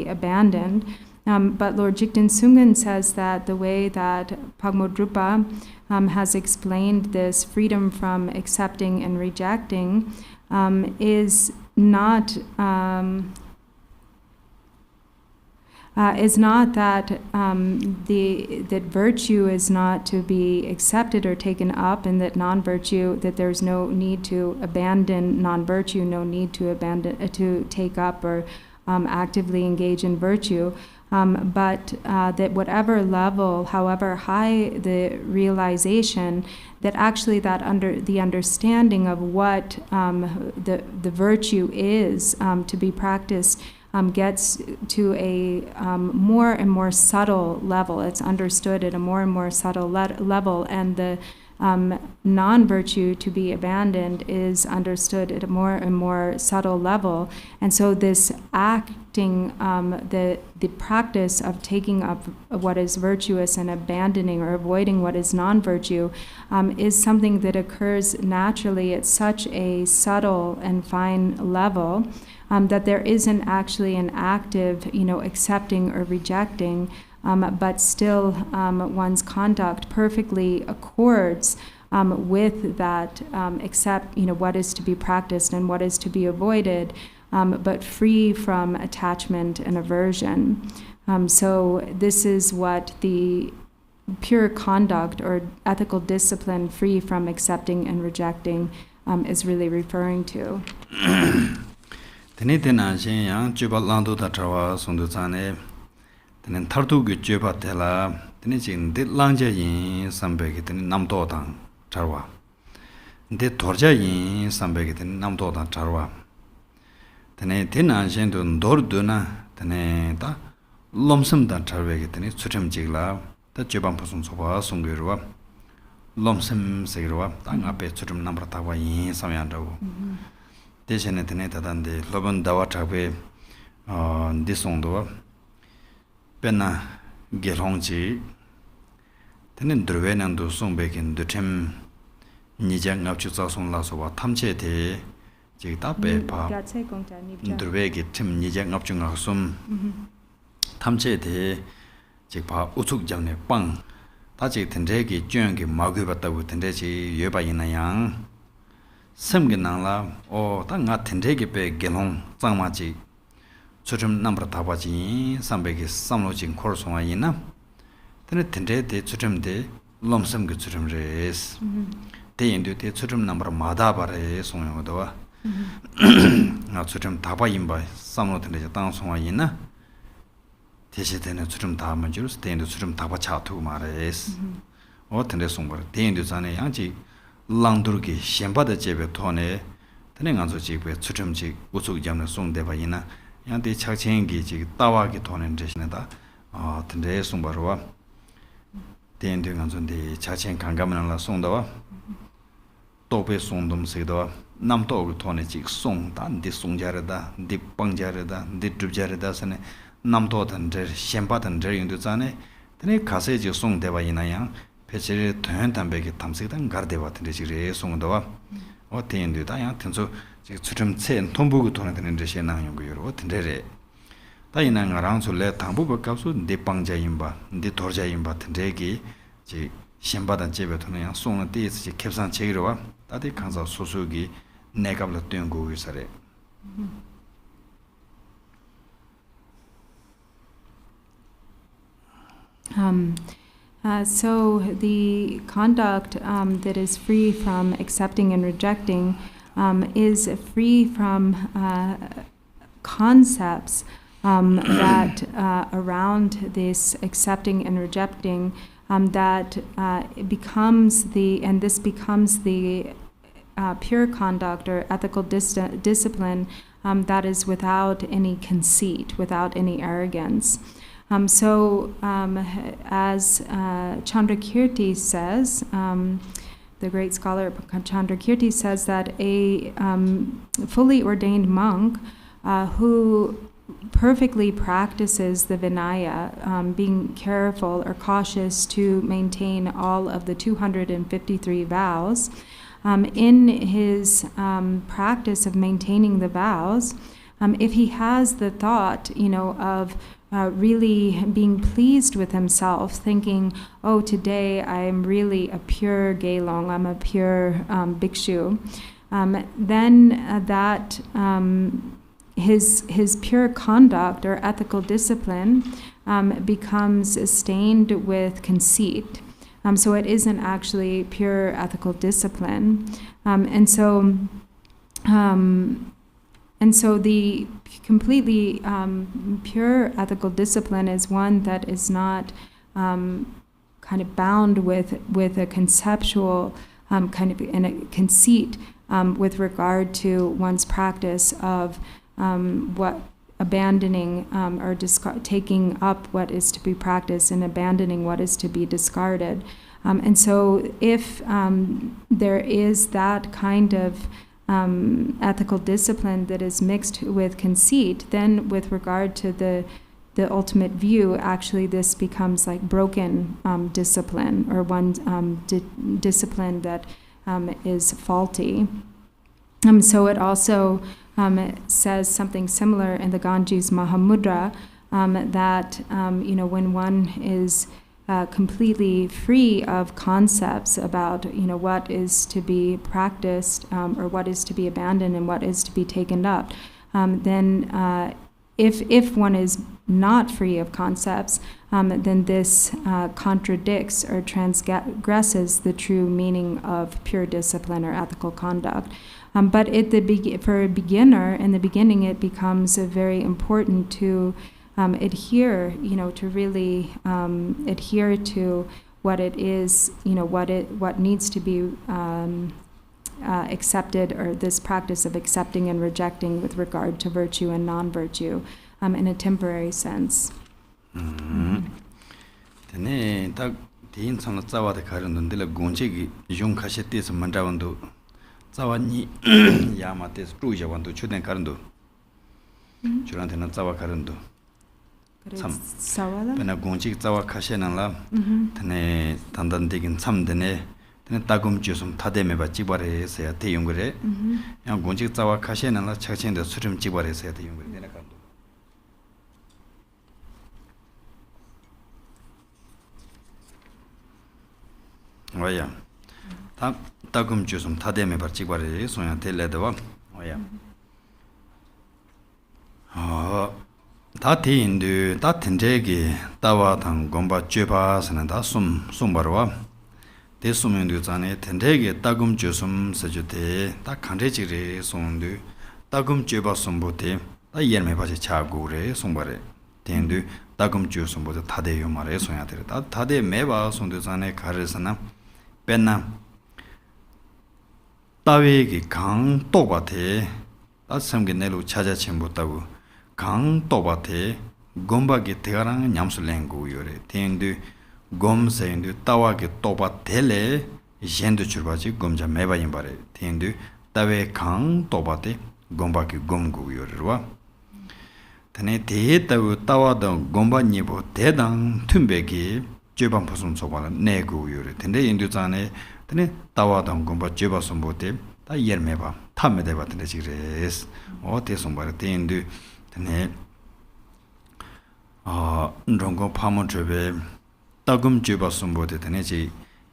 abandoned. But Lord Jigten Sungen says that the way that Pagmodrupa has explained this freedom from accepting and rejecting is not that that virtue is not to be accepted or taken up, and that non-virtue, that there's no need to abandon non-virtue, no need to take up or actively engage in virtue, but that whatever level, however high the realization, that actually the understanding of what the virtue is to be practiced gets to a more and more subtle level. It's understood at a more and more subtle level, and the non-virtue to be abandoned is understood at a more and more subtle level. And so this acting, the practice of taking up what is virtuous and abandoning or avoiding what is non-virtue is something that occurs naturally at such a subtle and fine level that there isn't actually an active, accepting or rejecting, but still one's conduct perfectly accords with that, accept, what is to be practiced and what is to be avoided, but free from attachment and aversion. So this is what the pure conduct or ethical discipline free from accepting and rejecting is really referring to. Tene tena shen yang juba lando ta trawa sondu tsane tene tartu gu juba tela tene jing de langja yin sambe ki tene namdo tang trawa de dorja yin sambe ki tene namdo tang trawa tene tena shen du ndor du na tene ta lomsam ta trawa ki tene chucham jigla ta juba pusum soba songu ruwa lomsam segruwa ta ngape chucham namra tawa yin samyan rawu 대신에 되네 다단데 로번 다와 잡에 디송도 베나 게롱지 되는 드르베난도 송베긴 드템 니장 앞주자 송라서와 탐체대 지금 답에 봐 드르베기 팀 니장 앞중가 숨 탐체대 지금 봐 우측 장내 빵 다지 된대기 쥐한게 마귀 봤다고 된대지 예바이나양 semgenangla o ta nga thendege pe gelong changmaji churum number tabaji sambege samlojing khorsonga yina tene thendre de churum de lomsam ge churum res de indu de churum number mada bare songyo do nga churum taba imba samlo thendre tang songa yina 대시 되는 churum ta manjurus de indu churum taba chatu mares o thendre songbar de indu zane 양지 랑두르기 셴바다 제베 토네 드네간소 지베 추첨지 우측 잡는 송대바이나 양대 착생기 지 따와기 토는 대신에다 근데 송바로와 대인등간선데 자체 강감을라 송다와 또베 송돔세도 남도그 토네 지 송단디 송자르다 디 빵자르다 디 줍자르다서네 남도던데 셴바던데 인도자네 드네 가세지 송대바이나양 배치를 토연 담백이 탐색단 가르데와 텐데지레 송도와 어텐데다 양 텐소 지금 추첨체 통보고 돈에 되는 데시 나용고요 텐데레 다이나 가랑솔레 당부버 값수 네빵자임바 네 도르자임바 텐데기 지 신바단 집에 돈에 양 송은 데스 캡산 체기로와 다디 강사 소수기 내갑을 뜬고 위서래 So the conduct that is free from accepting and rejecting is free from concepts that around this accepting and rejecting that becomes the pure conduct or ethical discipline that is without any conceit, without any arrogance. As Chandrakirti says, the great scholar Chandrakirti says that a fully ordained monk who perfectly practices the Vinaya, being careful or cautious to maintain all of the 253 vows, in his practice of maintaining the vows, if he has the thought, of really being pleased with himself, thinking, oh, today I'm really a pure Gelong, I'm a pure bhikshu, then that his pure conduct or ethical discipline becomes stained with conceit. So it isn't actually pure ethical discipline, and so the completely pure ethical discipline is one that is not kind of bound with a conceptual kind of in a conceit with regard to one's practice of what abandoning or taking up what is to be practiced and abandoning what is to be discarded. And so if there is that kind of ethical discipline that is mixed with conceit, then with regard to the ultimate view, actually this becomes like broken discipline, or one discipline that is faulty. So it also says something similar in the Ganges Mahamudra, that when one is completely free of concepts about what is to be practiced or what is to be abandoned and what is to be taken up, then if one is not free of concepts, then this contradicts or transgresses the true meaning of pure discipline or ethical conduct. But for a beginner, in the beginning, it becomes very important to adhere, to really adhere to what it is, what needs to be accepted, or this practice of accepting and rejecting with regard to virtue and non-virtue, in a temporary sense. Zawani Yamates Ruja want to chuden Karando. Churantana Zawa Karando. When a Gong Chig Zawa Kashanala, Tane Tandan digging some dene, then Tagum Jusum Tademe Bachibare say at the Yungre, and Gong Chig Zawa Kashanala churching the Surim Chibare say at the Yungre. Oh, yeah. Tagum Jusum Tademe Bachibare, so I tell the one. Oh, yeah. Tati indu tatindegi tawa tang gomba chupa sananda sumbarwa. Te sumindu zane tindegi tagum jusum sajute ta kanrechiri sundu tagum chupa sumbote ta yerme bache chagure sumbare. Tendu tagum jusumbote tade yumare sonyatere. Ta tade meba sundu zane karesana penna tawegi kang tobate ta samge nelu chaja chimbotagu 강 또바테 곰바게 대가랑 냠술랭고 요래 텐드 곰세인드 따와게 또바텔레 젠드 줄바지 곰자 매바인 바레 텐드 따웨 강 또바테 곰바게 곰고 요래와 tane te tawa gomba nibo 대당 tumbe기 제반 무슨 소바나 내고 요래 근데 인도자네 tane tawa gomba 제바 som보테 다 yermeba 탐메데 바트네 지레스 어 대송바르 텐드 tane rongo 파모드베 따금 제바 som보테 tane 지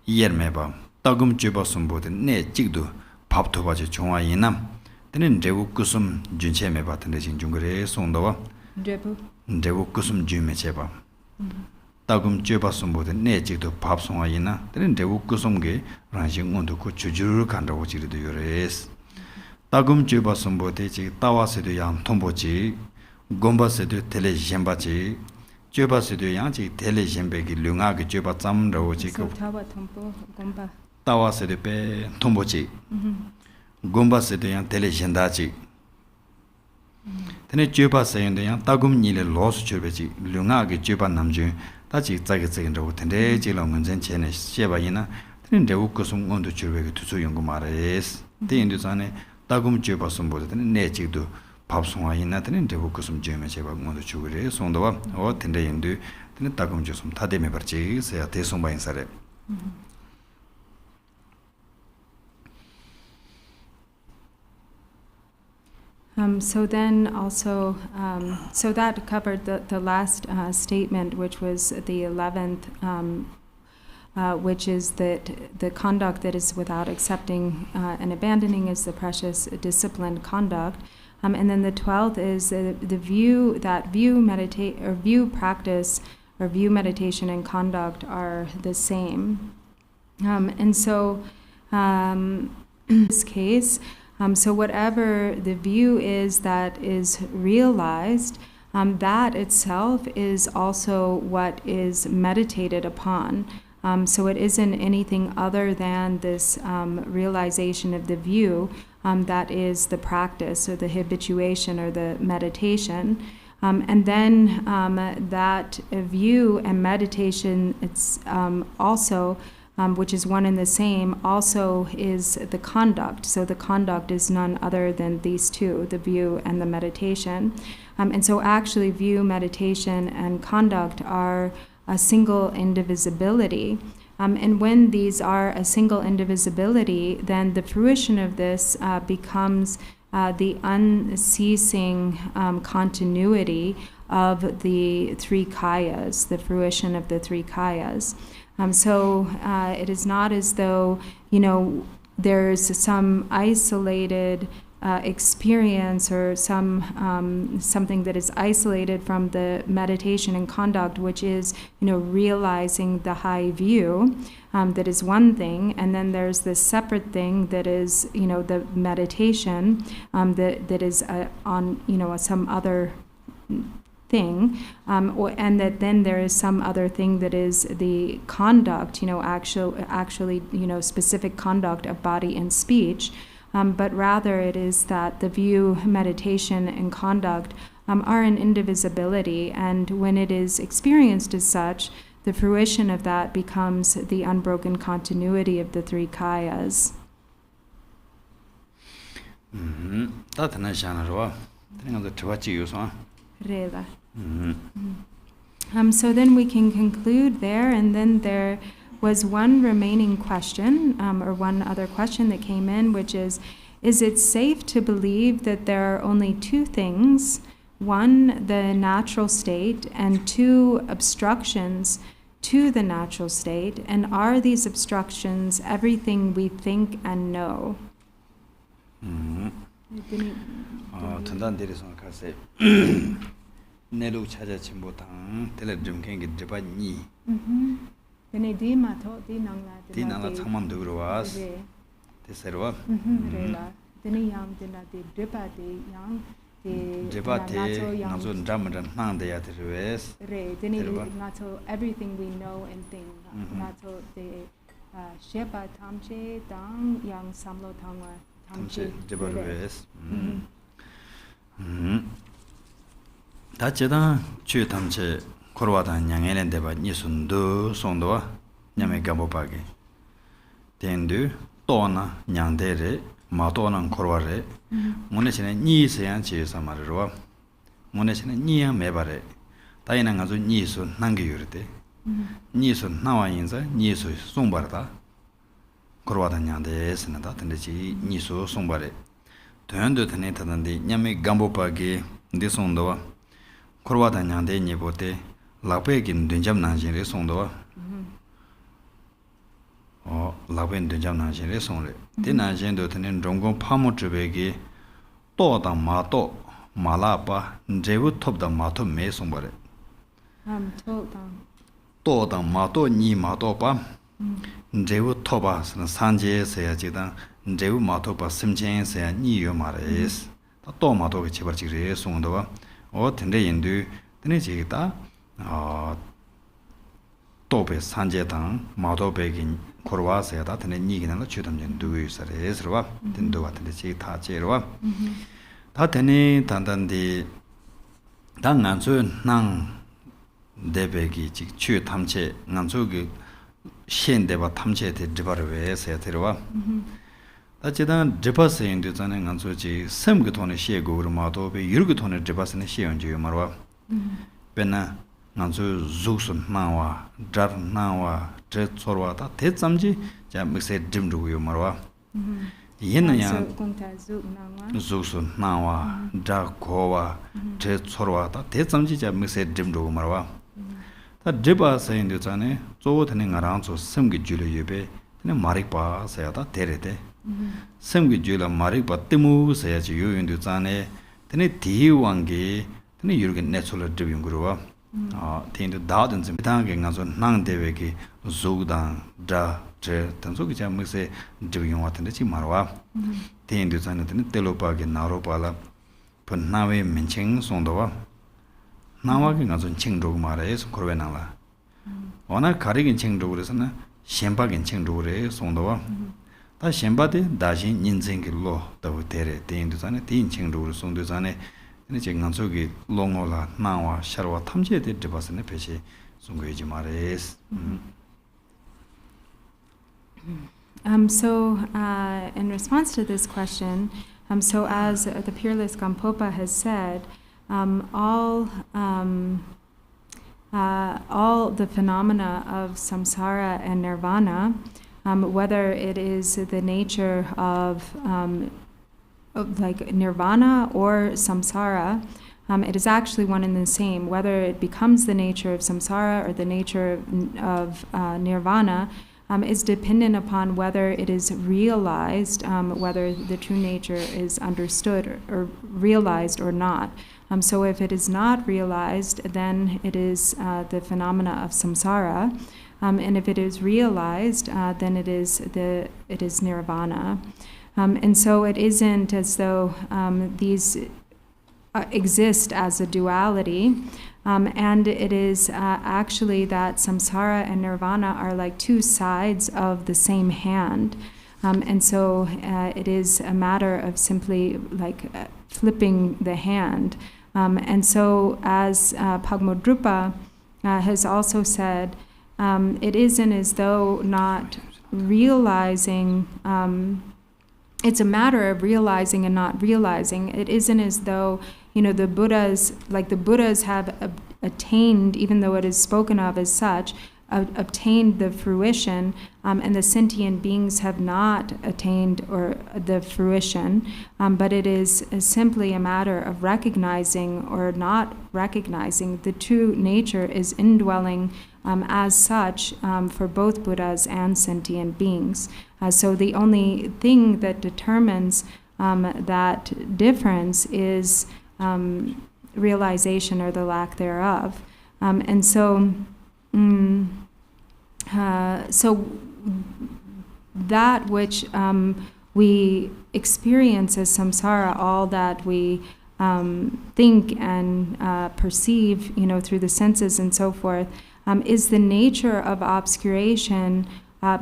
yermeba 따금 제바 som보테 내 찍도 밥도 바지 종아이남 tane rewu kusum juncheme 바트네 진중그레 송도와 rewu kusum jume 제바 따금 제바 som보테 내 찍도 밥 송아이나 tane rewu kusum게 란싱 온도고 주주르 간다고 지르도 요레스 따금 제바 som보테 지 따와세도 양 통보지 곰바세도 텔레젬바지 제바세도 양지 텔레젬베기 룽아게 제바 짬라오지 그 타와 통보 곰바 따와세도 베 통보지 곰바세도 양 텔레젬다지 tene 제바 세인데 양 따금 니레 로스 제베지 룽아게 제바 남주 다지 짜게짜게라고 텐데 지롱 문전 전에 제바이나 tene 레우 코숨 온도 제베게 투수 연구 말레스 데인도산에 따금 제바 som보다는 내지도 밥송아 있나더니 대부 그숨 제메 제가 모두 주그래 송도와 어 텐데 인도 tene 따금 좀 타데메 버지 세야 대송바인 사례 So then also, so that covered the last statement, which was the 11th, which is that the conduct that is without accepting and abandoning is the precious disciplined conduct. And then the 12th is the view that view practice or view meditation and conduct are the same. And so in this case, so whatever the view is that is realized, that itself is also what is meditated upon. So it isn't anything other than this realization of the view that is the practice or the habituation or the meditation. And then that view and meditation, it's also which is one and the same, also is the conduct. So the conduct is none other than these two, the view and the meditation. And so actually view, meditation, and conduct are a single indivisibility. And when these are a single indivisibility, then the fruition of this becomes the unceasing continuity of the three kayas, the fruition of the three kayas. So it is not as though, there's some isolated experience or something that is isolated from the meditation and conduct, which is, realizing the high view. That is one thing, and then there's this separate thing that is, the meditation that is on, some other thing, and that then there is some other thing that is the conduct, actually, specific conduct of body and speech, but rather it is that the view, meditation, and conduct are an indivisibility, and when it is experienced as such, the fruition of that becomes the unbroken continuity of the three kayas. Rela. So then we can conclude there, and then there was one remaining question, or one other question that came in, which is it safe to believe that there are only two things, one, the natural state, and two, obstructions to the natural state, and are these obstructions everything we think and know? 내로 찾아지 못한 텔레좀 경기 드바니 근데 디마토 디나라 참맘도 그러와 데세로와 레라 데니 양 데나데 드바데 양 드바데 나조 잠만 나한테야 들으스 레 데니 나토 everything we know and think 나토 데 셰바 탐체 당양 삼로 당와 탐체 드바르스 다체다 추 탐체 코로와다 양엘엔데바 니순도 송도와 냐메 가보바게 덴두 또나 냥데레 마토난 코로와레 모네시네 니세양 지사마르와 모네시네 니야 메바레 다이난 가서 니수 난게유르데 니수 나와인자 니수 송바르다 코로와다 냥데스나다 텐데지 니수 송바레 도연도 테네타던데 냐메 가보바게 데송도와 코로와다 냥데 니보테 라페긴 된잠 나진레 송도와 라벤 된잠 나진레 송레 데나진도 테는 종공 파모트베기 또다 마토 말라바 제부 톱다 마토 메 송바레 또다 마토 니 마토바 제부 토바 산제세야 지다 제부 마토바 심jen세야 니요 마레스 또 마토게 제버지레 송도와 텐데 인도 테네지다 또베 산제당 마도베긴 코르와세다 테네 니기나로 주담전 두위서레스와 텐도와 텐데지 타제로와 다 테네 단단디 당난수 낭 데베기 직 추 탐체 난수기 현대바 탐체데 드바르웨세야 테로와 다치단 드바스인도 자는 간소지 섬그 돈의 시에고로 마도베 유르그 돈의 드바스는 시연지요 말와 베나 간소 죽순 나와 잘 나와 제초로다 대zam지 자 믹세 딤루요 말와 Yin So yang Gong Ta Zu Nangwa. Zusu Nawa, Da Kowa, Tre Tsorwa, Te Samji Mixed Dim Do Marwa. The Diba saying the Zane, so turning around so Simgi Jula Yube, then Maripa Sayata Terete. Simgi Jula Maripa Timu says you in the Zane, then a Tea Wangi, then you get natural Dibim Grua. Tin the Dardens and Tanging as on Nang Deveki, Zudan, Da, Tre, Tansuki Mixe, Dibim what in the Chimarwa. Tin the Zane, Telopag and Naropala, Punawe Minching Sondowa. 나와긴 가서 챙도 말해서 그러나라. 워낙 가리긴 챙도그래서나 셴바긴 챙도그래 송도와. 다 셴바데 다시 인생길로 더 데레 대인도산에 대인 챙도그래 송도산에 이제 간속이 롱올라 나와 샤르와 탐지에 되버스네 배시 송고이지 말해스. So in response to this question, so as the Peerless Gampopa has said, all the phenomena of samsara and nirvana, whether it is the nature of like nirvana or samsara, it is actually one and the same. Whether it becomes the nature of samsara or the nature of nirvana is dependent upon whether it is realized, whether the true nature is understood or realized or not. So if it is not realized, then it is the phenomena of samsara, and if it is realized, then it is nirvana. And so it isn't as though these exist as a duality, and it is actually that samsara and nirvana are like two sides of the same hand. And so it is a matter of simply like flipping the hand. And so as Pagmodrupa has also said, it isn't as though not realizing, it's a matter of realizing and not realizing. It isn't as though, the Buddhas have attained, even though it is spoken of as such, obtained the fruition, and the sentient beings have not attained or the fruition, but it is simply a matter of recognizing or not recognizing. The true nature is indwelling as such for both Buddhas and sentient beings. So the only thing that determines that difference is realization or the lack thereof. And so that which we experience as samsara, all that we think and perceive, through the senses and so forth, is the nature of obscuration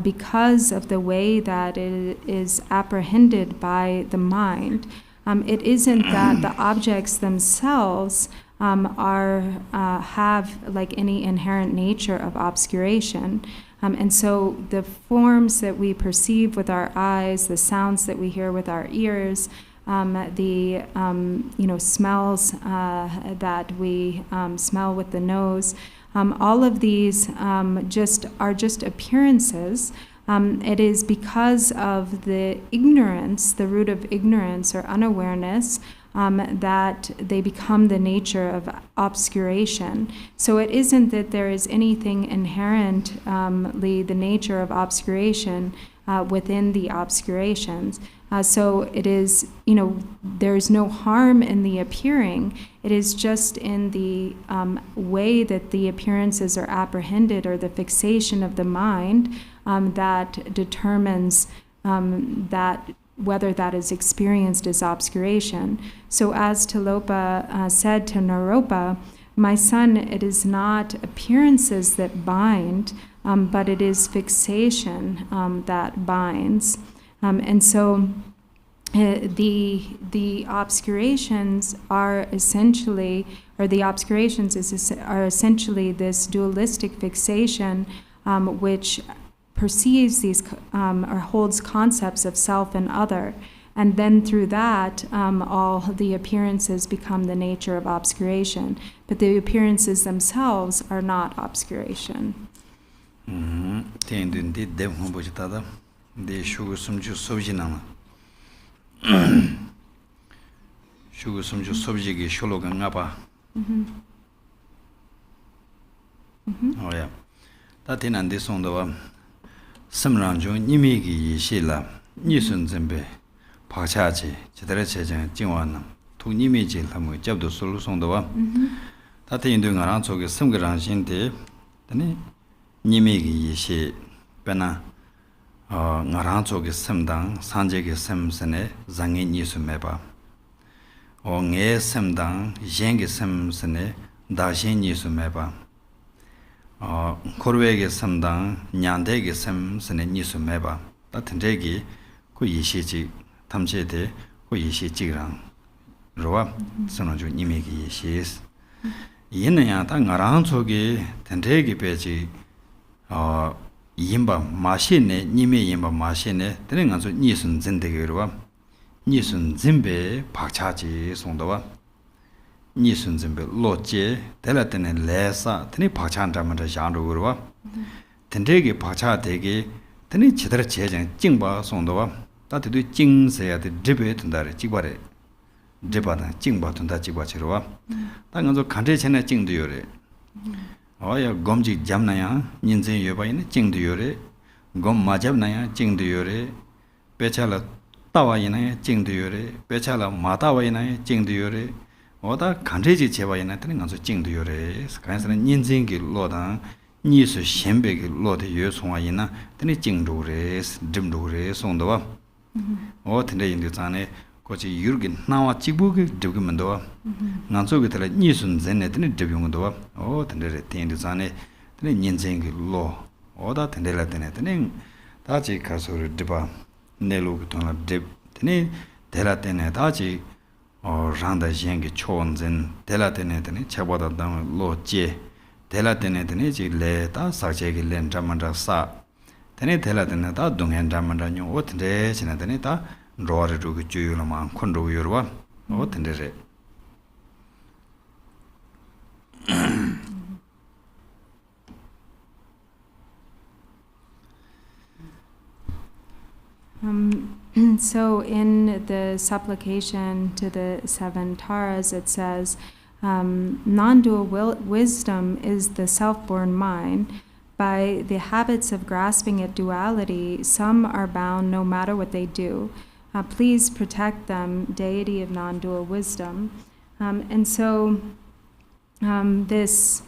because of the way that it is apprehended by the mind. It isn't that the objects themselves have like any inherent nature of obscuration. And so the forms that we perceive with our eyes, the sounds that we hear with our ears, the smells that we smell with the nose, all of these are just appearances. It is because of the ignorance, the root of ignorance or unawareness, that they become the nature of obscuration. So it isn't that there is anything inherently the nature of obscuration within the obscurations. So it is, there's no harm in the appearing. It is just in the way that the appearances are apprehended or the fixation of the mind that determines that whether that is experienced as obscuration. So as Tilopa said to Naropa, my son, it is not appearances that bind, but it is fixation that binds. And so the obscurations are essentially, or the obscurations are essentially this dualistic fixation which perceives these or holds concepts of self and other, and then through that all the appearances become the nature of obscuration, but the appearances themselves are not obscuration. shugu sumju subjigi shologa ngapa. Oh yeah. Tatin and this on the Samranjo Nimigi Shila, Nisun Zembe, Pachachi, Chitreche, Jinwan, to Nimiji Lamu, Jabdo Solus on the one. Tatin doing around so get some grand shinte, then Nimigi Shi, Pena, Naranzo get some down, Sanje get some sene, Zangi Nisumeba. O Nge sem down, Jengi sem sene, Dashin Nisumeba. Korwege samdang nyandege sem sene nisu meba ta tendegi ko yishi ji tamche de ko yishi jigrang rowa sonoju nimegi yishi yin ya ta ngarang choge tendegi beji yimba mashine nime yimba mashine tene nganso nisun zendege rowa nisun zembe pakchaji songdowa nisun zembe loje telatene lesa tene pakchanta manda janru urwa tendege pakcha dege tene chidara chejang jingba songdowa tatidu jingseya de dribe tundare jigbare driba da jingba tunda jigba chirwa ta nganzo kante chena jingdu yore oya gomji jamnaya ninzen yoba ina jingdu yore gom majabnaya jingdu yore pechala tawa ina jingdu yore pechala matawa ina jingdu yore 오다 간제지 제바이나 되는 건서 징도 요래 간사는 인생기 로다 니스 셴베기 로데 요송아이나 되는 징도래 dim도래 송도와 오 근데 인도산에 거기 유르긴 나와 지부기 되기면도 난속에 들어 니순 전에 되는 되병도 오 근데 인도산에 되는 인생기 로 오다 된데라 되는 다지 가서를 되바 내로그 돈을 되는 데라 되네 다지 randa jengi chonzen tela tene tene chaboda dang lo je tela tene tene ji le ta sa che gi len jamanda sa tene tela tene ta dungen jamanda nyu o tene china tene ta roare ru gi ju yo ma khon ru yo wa o tene re So in the supplication to the seven Taras, it says, non-dual wisdom is the self-born mind. By the habits of grasping at duality, some are bound no matter what they do. Please protect them, deity of non-dual wisdom. And so this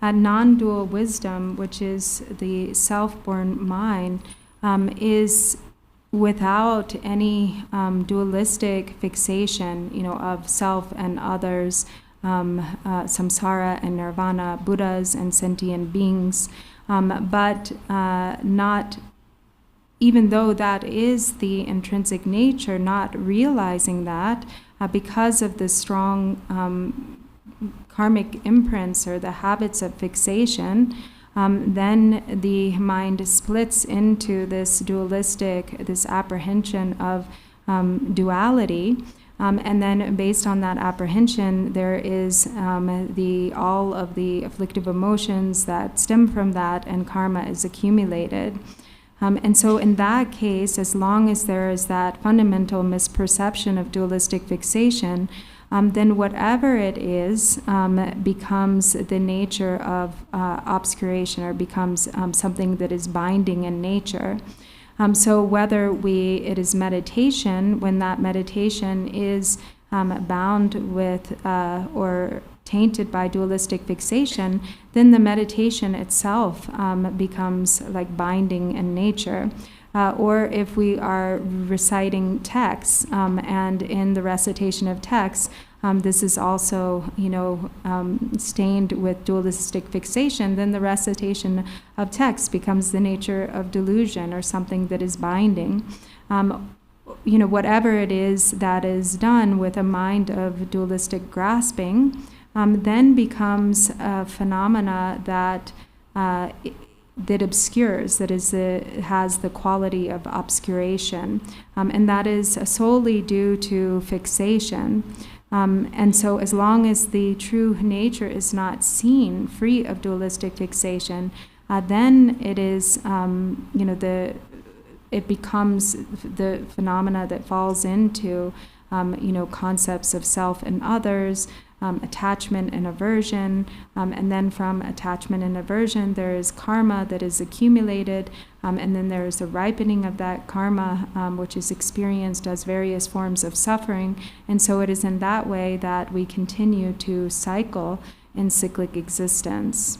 non-dual wisdom, which is the self-born mind, is without any dualistic fixation, of self and others, samsara and nirvana, Buddhas and sentient beings, but not, even though that is the intrinsic nature, not realizing that because of the strong karmic imprints or the habits of fixation, then the mind splits into this dualistic, this apprehension of duality, and then based on that apprehension, there is all of the afflictive emotions that stem from that, and karma is accumulated. And so in that case, as long as there is that fundamental misperception of dualistic fixation, then whatever it is becomes the nature of obscuration, or becomes something that is binding in nature. So whether it is meditation, when that meditation is bound with or tainted by dualistic fixation, then the meditation itself becomes like binding in nature. Or if we are reciting texts, and in the recitation of texts, this is also, stained with dualistic fixation, then the recitation of text becomes the nature of delusion, or something that is binding. Whatever it is that is done with a mind of dualistic grasping, then becomes a phenomena that obscures, has the quality of obscuration, and that is solely due to fixation. And so as long as the true nature is not seen, free of dualistic fixation, then it is, it becomes the phenomena that falls into concepts of self and others, attachment and aversion, and then from attachment and aversion there is karma that is accumulated, and then there is a ripening of that karma, which is experienced as various forms of suffering, and so it is in that way that we continue to cycle in cyclic existence.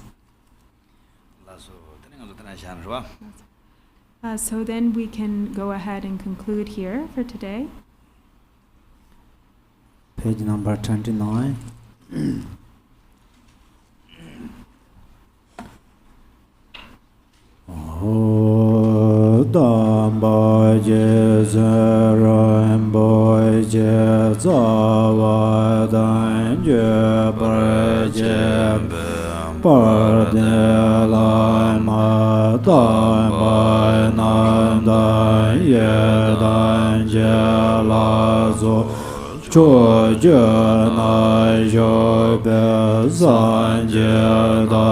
So then we can go ahead and conclude here for today. Page number 29. Damba je zeram boy je zawa dan je bre je par de la ma dan ba nan dan ye dan je la zo cho je na jo be san je da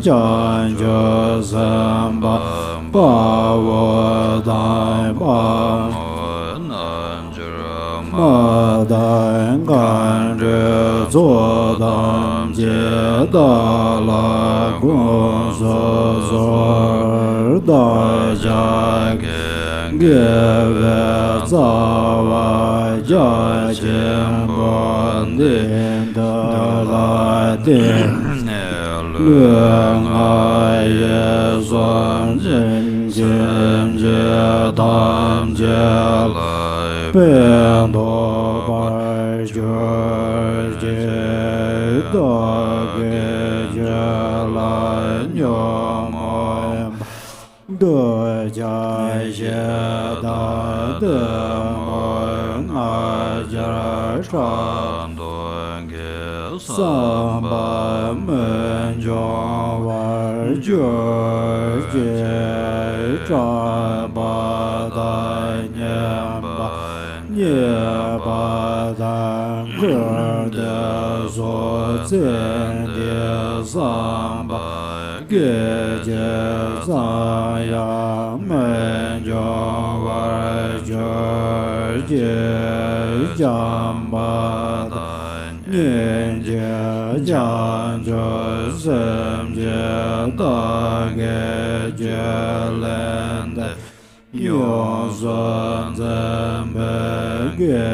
jan je sam ba ba wo da ba ma da gan de zo da je da la gong so so da ja ge ve za wa ja chen bon de da la de luang ai ye zhuan zhen jian jie dam jie lai bian do bai jie jie da ge jie lai niao mai de jia xie da de mai ma jia shan duan ge san ba men jiao wa jie jie zhan ba da nian ba nie ba da ge de zuo jian de san ba ge jie zan ya men jiao wa jie jie zhan ba da nian jie jiang zhe shen jie da ge jie len de yong zhen zhen be ge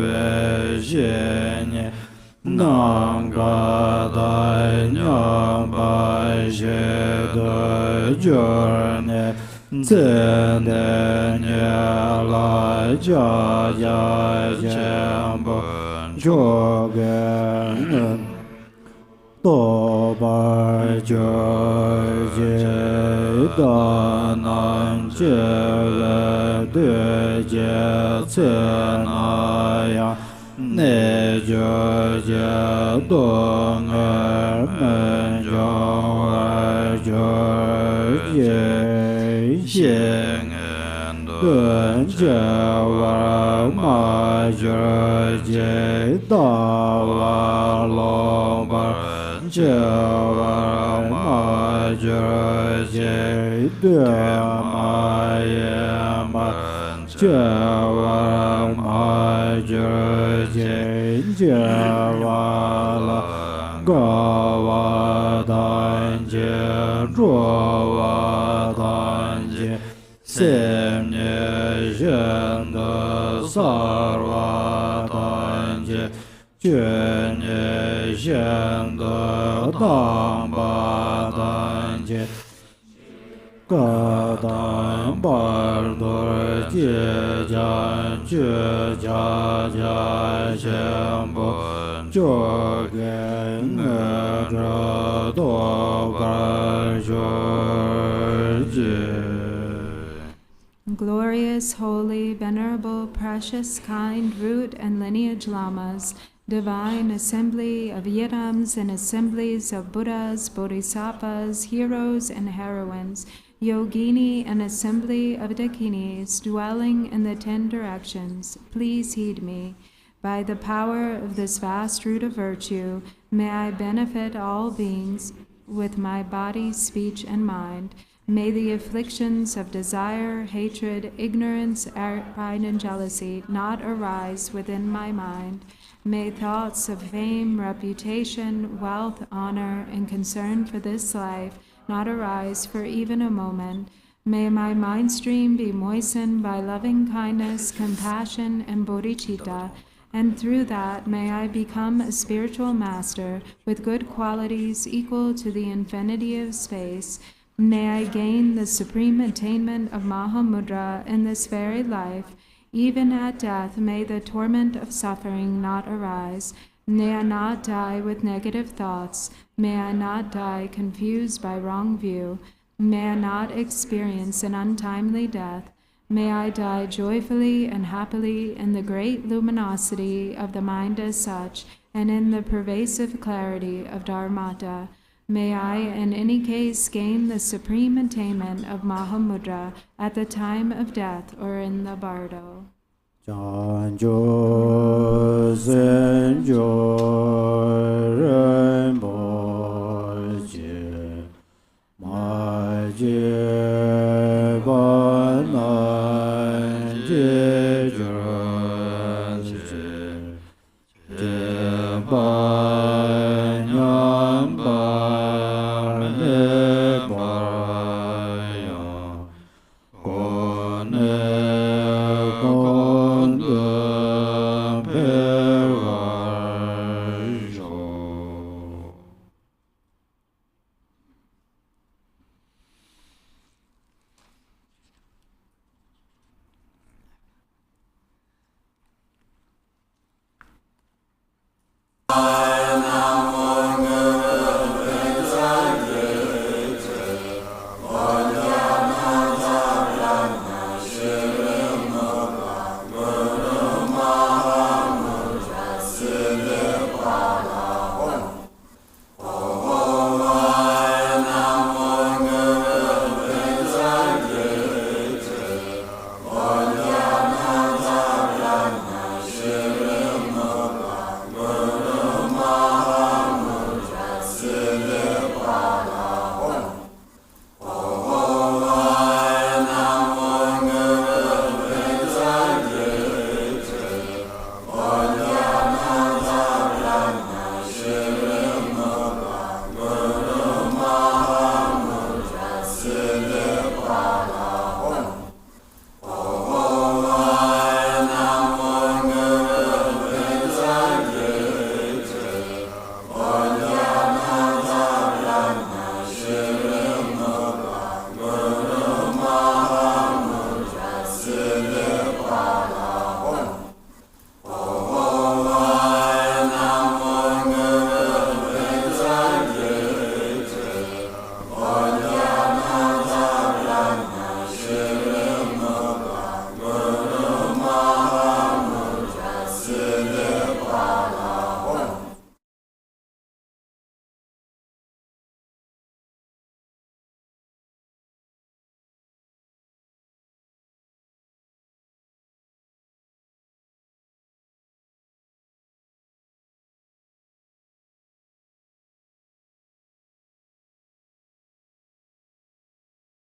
wei xie nie nang ga dai niang bai xie de jie ne zhen de nie lai jia jia jian bo zhuo ge do bai jie jie da nan jie le de jie ce na ya ne jie jie dong er men jiao er jie xian en dun jie wa ma jie jie da wa lo ba jie wa ma jie jie de ma ye ma jie wa ma jie jie jie wa la ga wa dan jie zhuo wa dan jie sem nie shen de sar wa dan jie jue nie shen de dang ba dan jie ga dan ba de jie jian jie jia jia xian bo jiu ge ne zhe duo bai jue jie. Glorious, holy, venerable, precious, kind, root and lineage lamas, divine assembly of yidams and assemblies of Buddhas, Bodhisattvas, heroes and heroines, yogini and assembly of dakinis, dwelling in the 10 directions, please heed me. By the power of this vast root of virtue, may I benefit all beings with my body, speech, and mind. May the afflictions of desire, hatred, ignorance, pride, and jealousy not arise within my mind. May thoughts of fame, reputation, wealth, honor, and concern for this life not arise for even a moment. May my mind stream be moistened by loving kindness, compassion, and bodhicitta, and through that may I become a spiritual master with good qualities equal to the infinity of space. May I gain the supreme attainment of Mahamudra in this very life. Even at death, may the torment of suffering not arise. May I not die with negative thoughts. May I not die confused by wrong view. May I not experience an untimely death. May I die joyfully and happily in the great luminosity of the mind as such, and in the pervasive clarity of Dharmata. May I, in any case, gain the supreme attainment of Mahamudra at the time of death or in the bardo. Janjo Senjo Rinpoche Maje Banan Jeje Banyan